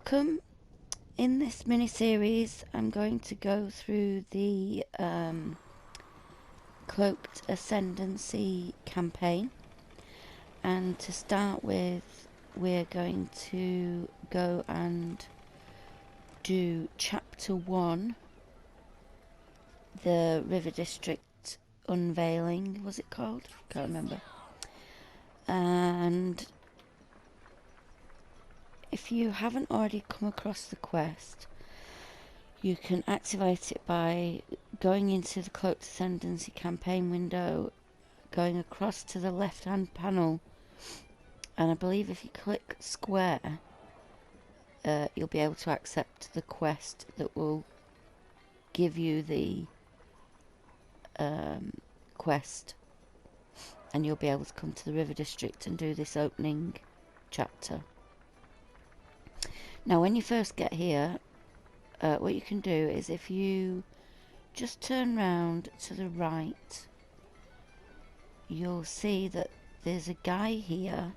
Welcome. In this mini-series I'm going to go through the Cloaked Ascendancy Campaign, and to start with we're going to go and do Chapter 1, the River District Unveiling, was it called? Can't remember. And if you haven't already come across the quest, you can activate it by going into the Cloaked Ascendancy Campaign window, going across to the left hand panel, and I believe if you click square you'll be able to accept the quest that will give you the quest, and you'll be able to come to the River District and do this opening chapter. Now when you first get here, what you can do is, if you just turn round to the right, you'll see that there's a guy here,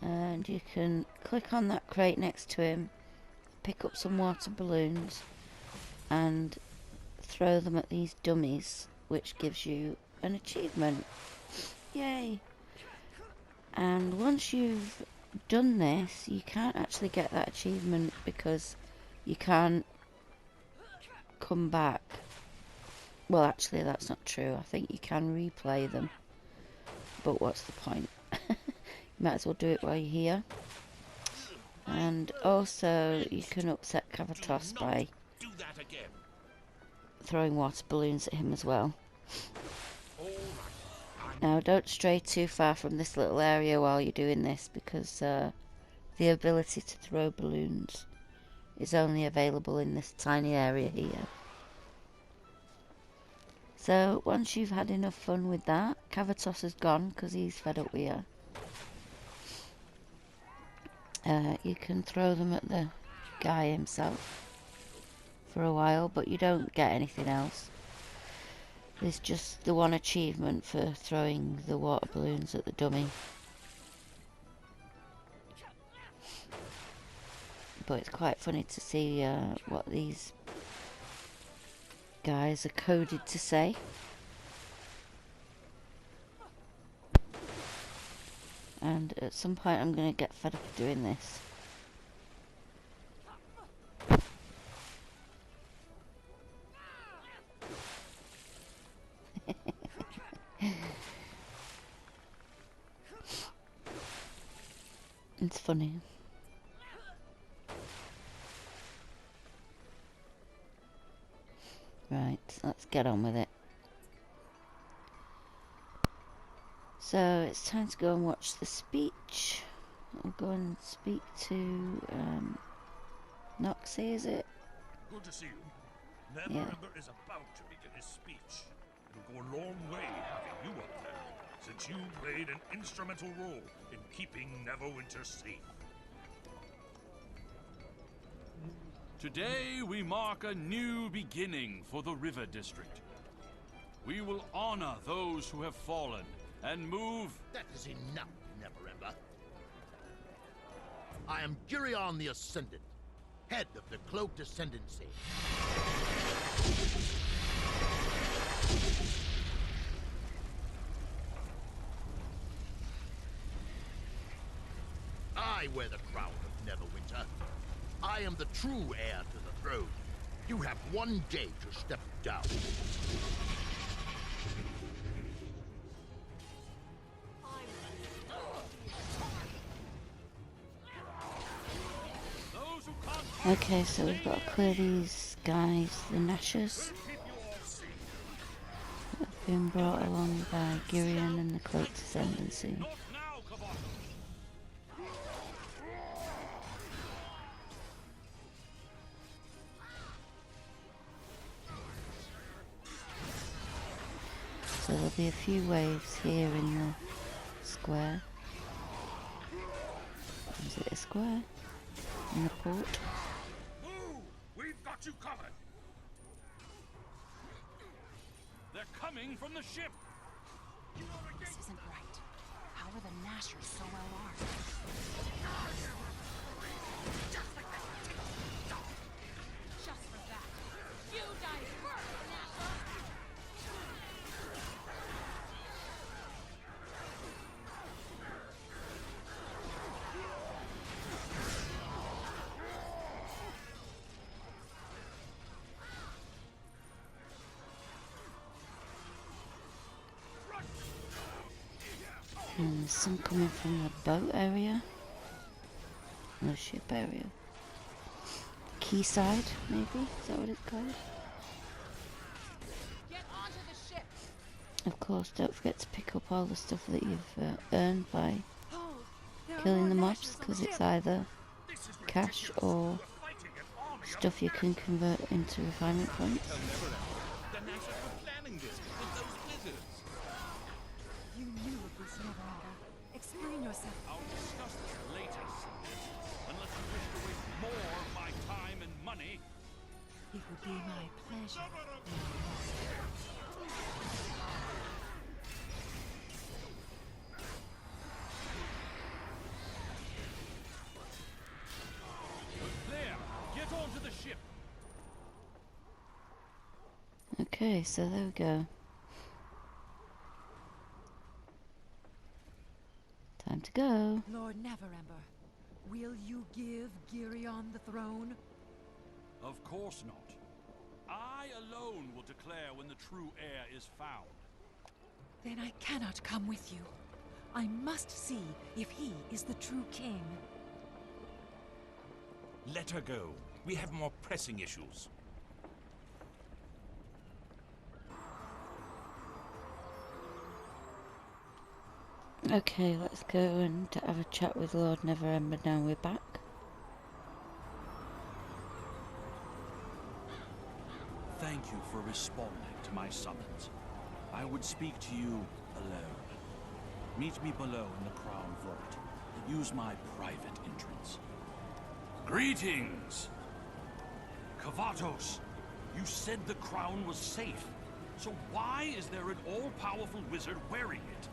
and you can click on that crate next to him, pick up some water balloons and throw them at these dummies, which gives you an achievement. Yay! And once you've done this, you can't actually get that achievement because you can't come back. Well, actually that's not true. I think you can replay them, but what's the point? You might as well do it while you're here. And also you can upset Cavatos by throwing water balloons at him as well. Now don't stray too far from this little area while you're doing this, because the ability to throw balloons is only available in this tiny area here. So once you've had enough fun with that, Cavatos is gone because he's fed up with you. You can throw them at the guy himself for a while, but you don't get anything else. There's just the one achievement for throwing the water balloons at the dummy. But it's quite funny to see what these guys are coded to say. And at some point I'm going to get fed up of doing this. It's funny. Right, let's get on with it. So it's time to go and watch the speech. I'll go and speak to Noxie, is it? Good to see you. Neverwinter is about to begin his speech. It'll go a long way having you up there, since you played an instrumental role in keeping Neverwinter safe. Today we mark a new beginning for the River District. We will honor those who have fallen and move... That is enough, Neverwinter. I am Girion the Ascendant, head of the Cloaked Ascendancy. I wear the crown of Neverwinter. I am the true heir to the throne. You have one day to step down. Okay, so we've got to clear these guys, the Nashers, that have been brought along by Girion and the Cloaked Ascendancy. So there'll be a few waves here in the square. Is it a square? In the port? We've got you covered. They're coming from the ship! This isn't right. How are the Nashers so well armed? And there's some coming from the boat area. The ship area. Quayside, maybe? Is that what it's called? Get onto the ship. Of course, don't forget to pick up all the stuff that you've earned by Hold. There are killing more the mobs, lashes on because the it's ship. either This is cash ridiculous. or We're fighting an army of stuff you can convert into refinement points. Tell Neverwinter. The Nashers were planning this with those wizards. You knew of this, Neverwinter. Explain yourself. I'll discuss this later, unless you wish to waste more of my time and money. It would be my pleasure. There, get onto the ship. Okay, so there we go. Time to go. Lord Neverember, will you give Girion the throne? Of course not. I alone will declare when the true heir is found. Then I cannot come with you. I must see if he is the true king. Let her go. We have more pressing issues. Okay, let's go and have a chat with Lord Neverember now we're back. Thank you for responding to my summons. I would speak to you alone. Meet me below in the Crown Vault. Use my private entrance. Greetings! Kavatos, you said the crown was safe. So why is there an all-powerful wizard wearing it?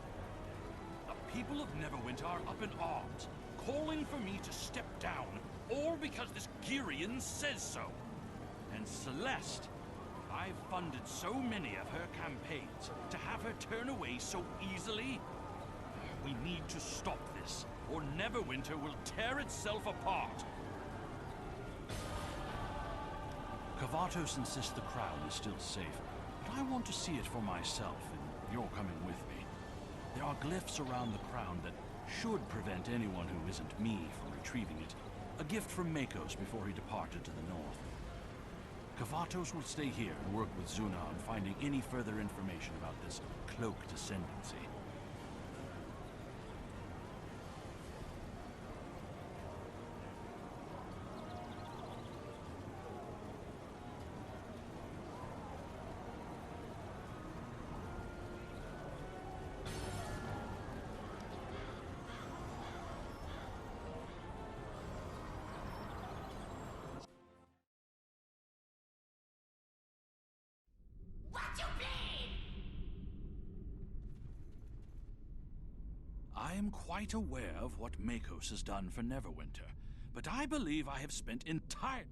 The people of Neverwinter are up in arms, calling for me to step down, all because this Girion says so. And Celeste, I've funded so many of her campaigns. To have her turn away so easily? We need to stop this, or Neverwinter will tear itself apart. Kavatos insists the crown is still safe, but I want to see it for myself, and you're coming with me. There are glyphs around the crown that should prevent anyone who isn't me from retrieving it. A gift from Makos before he departed to the north. Kavatos will stay here and work with Zuna on finding any further information about this Cloaked Ascendancy. I am quite aware of what Makos has done for Neverwinter, but I believe I have spent entire...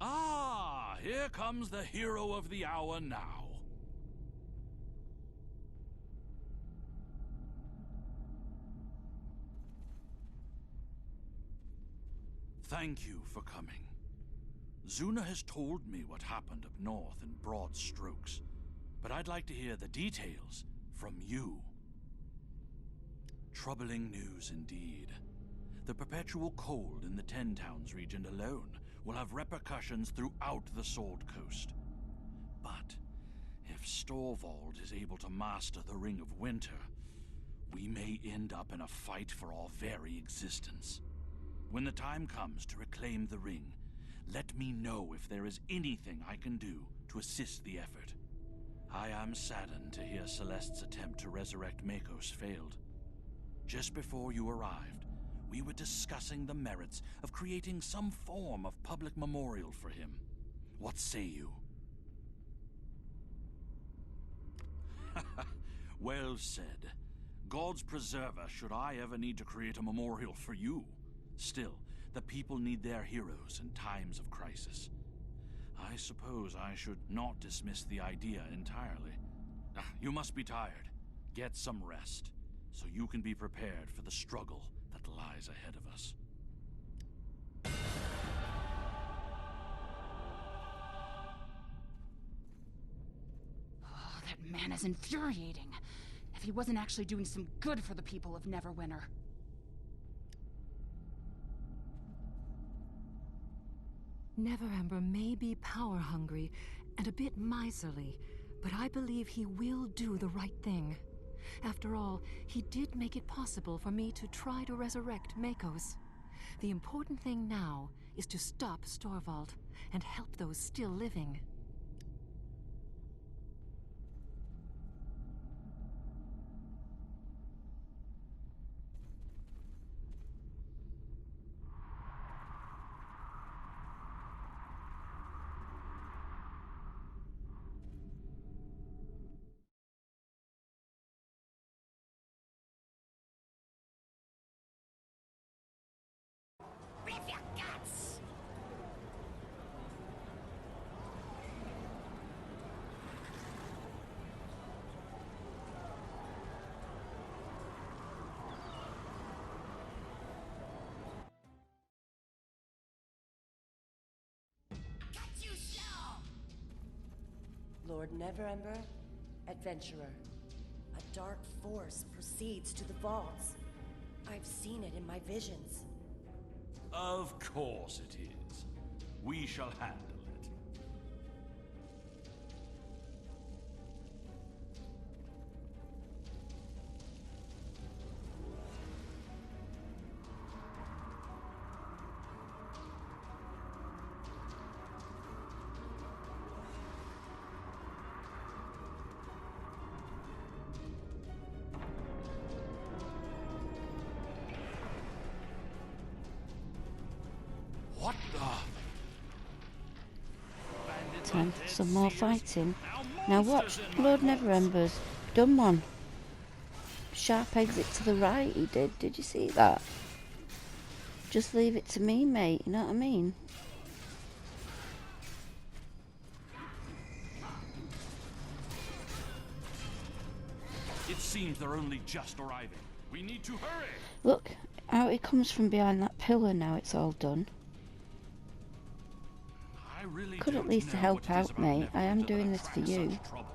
Ah, here comes the hero of the hour now. Thank you for coming. Zuna has told me what happened up north in broad strokes, but I'd like to hear the details from you. Troubling news indeed. The perpetual cold in the Ten Towns region alone will have repercussions throughout the Sword Coast. But if Storvald is able to master the Ring of Winter, we may end up in a fight for our very existence. When the time comes to reclaim the ring, let me know if there is anything I can do to assist the effort. I am saddened to hear Celeste's attempt to resurrect Makos failed. Just before you arrived, we were discussing the merits of creating some form of public memorial for him. What say you? Well said. God's preserver should I ever need to create a memorial for you. Still, the people need their heroes in times of crisis. I suppose I should not dismiss the idea entirely. You must be tired. Get some rest, so you can be prepared for the struggle that lies ahead of us. Oh, that man is infuriating. if he wasn't actually doing some good for the people of Neverwinter. Neverember may be power-hungry and a bit miserly, but I believe he will do the right thing. After all, he did make it possible for me to try to resurrect Makos. The important thing now is to stop Storvald and help those still living. Lord Neverember, adventurer. A dark force proceeds to the vaults. I've seen it in my visions. Of course it is. We shall handle it. What the? Time for some more fighting. Now watch, Lord Neverember's done one. Sharp exit to the right he did. Did you see that? Just leave it to me, mate. You know what I mean? It seems they're only just arriving. We need to hurry. Look, out he comes from behind that pillar now it's all done. I really Could at don't least know help what it is out, about mate. I am Neverwinter doing that this for attracts you. such trouble.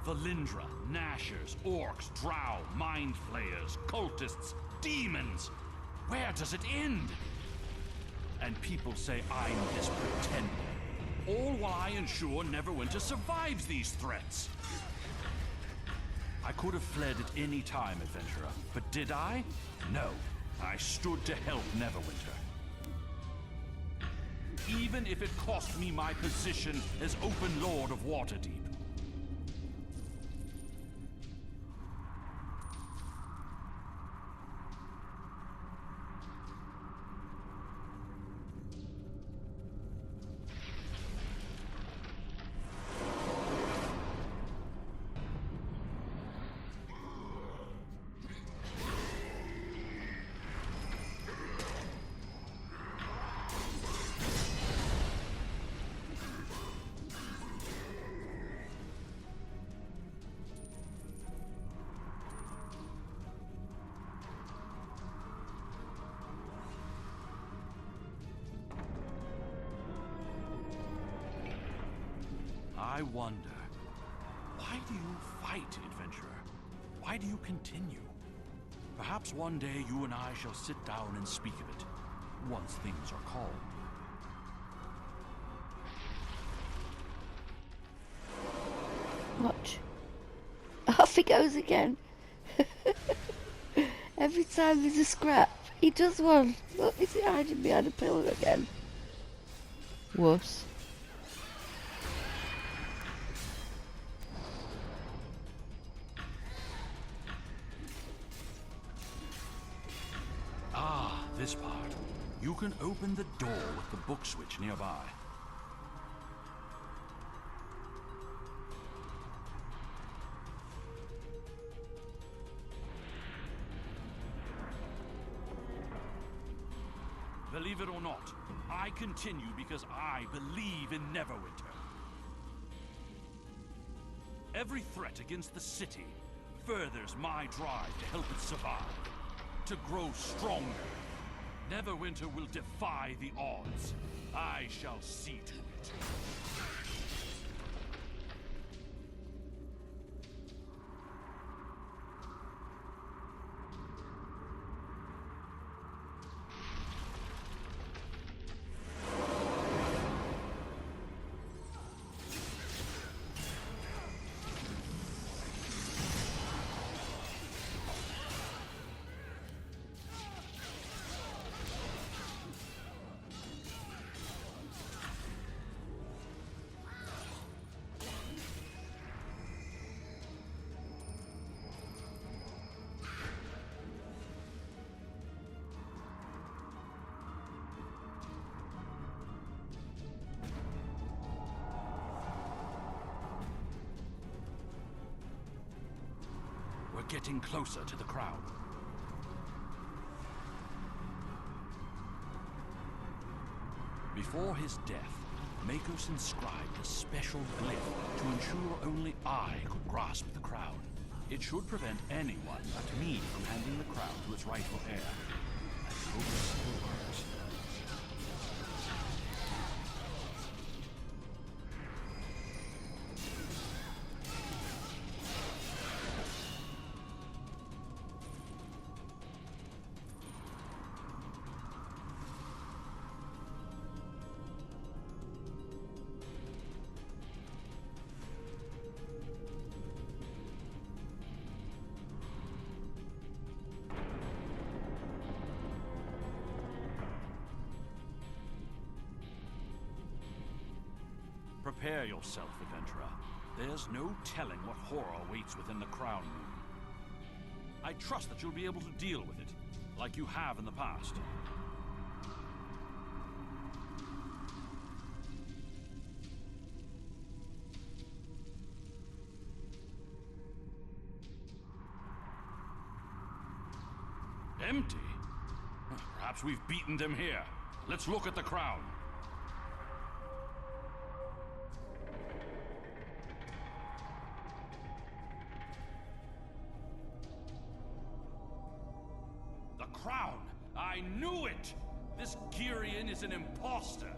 Valindra, Nashers, Orcs, Drow, Mind Flayers, Cultists, Demons. Where does it end? And people say I'm this pretender. All while I ensure Neverwinter survives these threats. I could have fled at any time, adventurer, but did I? No. I stood to help Neverwinter. Even if it cost me my position as Open Lord of Waterdeep. I wonder, why do you fight, adventurer? Why do you continue? Perhaps one day you and I shall sit down and speak of it, once things are calm. Watch. Off he goes again. Every time there's a scrap, he does one. Look, is he hiding behind a pillar again? Whoops. Ah, this part. You can open the door with the book switch nearby. Believe it or not, I continue because I believe in Neverwinter. Every threat against the city furthers my drive to help it survive, to grow stronger. Neverwinter will defy the odds. I shall see to it. getting closer to the crown. Before his death, Makos inscribed a special glyph to ensure only I could grasp the crown. It should prevent anyone but me from handing the crown to its rightful heir. I hope it still works. Prepare yourself, adventurer. There's no telling what horror waits within the crown room. I trust that you'll be able to deal with it, like you have in the past. Empty? Perhaps we've beaten them here. Let's look at the crown. Crown! I knew it! This Girion is an imposter!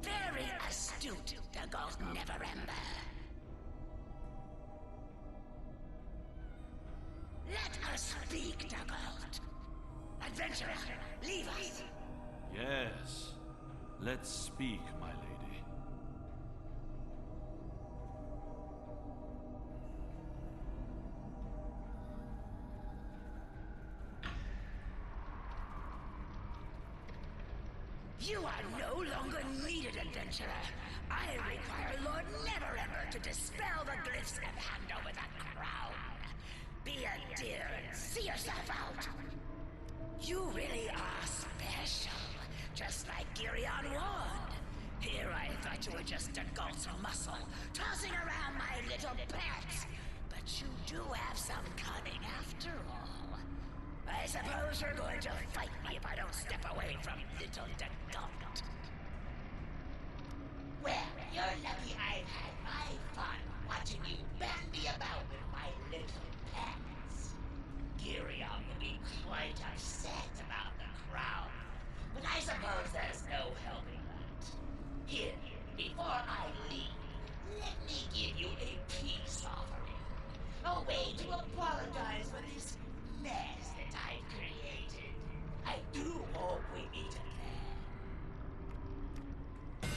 Very astute, Dugald Neverember. Let us speak, Dugald. Adventurer, leave us. Yes. Let's speak, my lady. You are no longer needed, adventurer. I require Lord Neverember to dispel the glyphs and hand over the crown. Be a dear and see yourself out. You really are special, just like Girion warned. Here I thought you were just a gulp's muscle, tossing around my little pets. But you do have some cunning after all. I suppose you're going to fight me if I don't step away from little Dugald. Well, you're lucky I've had my fun watching you bandy about with my little pets. Girion will be quite upset about the crown, but I suppose there's no helping that. Here, before I leave, let me give you a peace offering. A way to apologize for this mess that I've created. I do hope we meet again.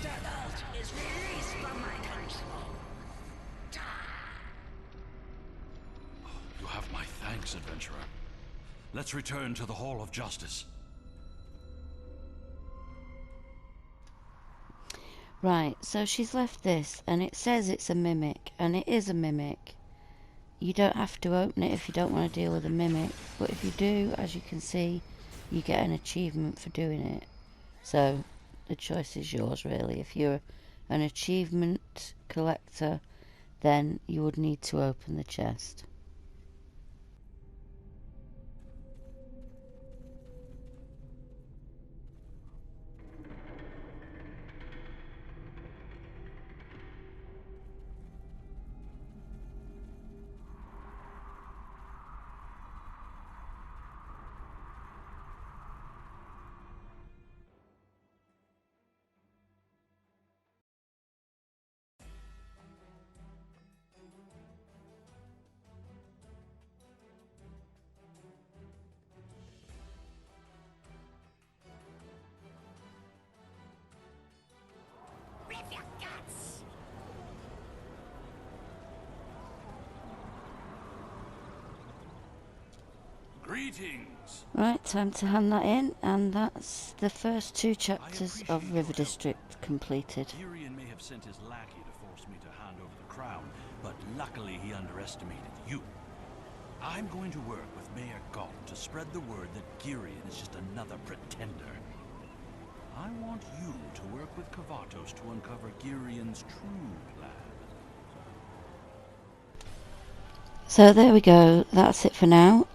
Dugald is released from my control. You have my thanks, adventurer. Let's return to the Hall of Justice. Right, so she's left this, and it says it's a mimic, and it is a mimic. You don't have to open it if you don't want to deal with a mimic, but if you do, as you can see, you get an achievement for doing it. So, the choice is yours, really. If you're an achievement collector, then you would need to open the chest. With your guts! Greetings! Right, time to hand that in, and that's the first 2 chapters of River District completed. Girion may have sent his lackey to force me to hand over the crown, but luckily he underestimated you. I'm going to work with Mayor Galt to spread the word that Girion is just another pretender. I want you to work with Kavatos to uncover Girion's true plan. So there we go. That's it for now.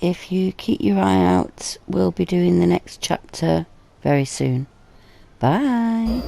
If you keep your eye out, we'll be doing the next chapter very soon. Bye.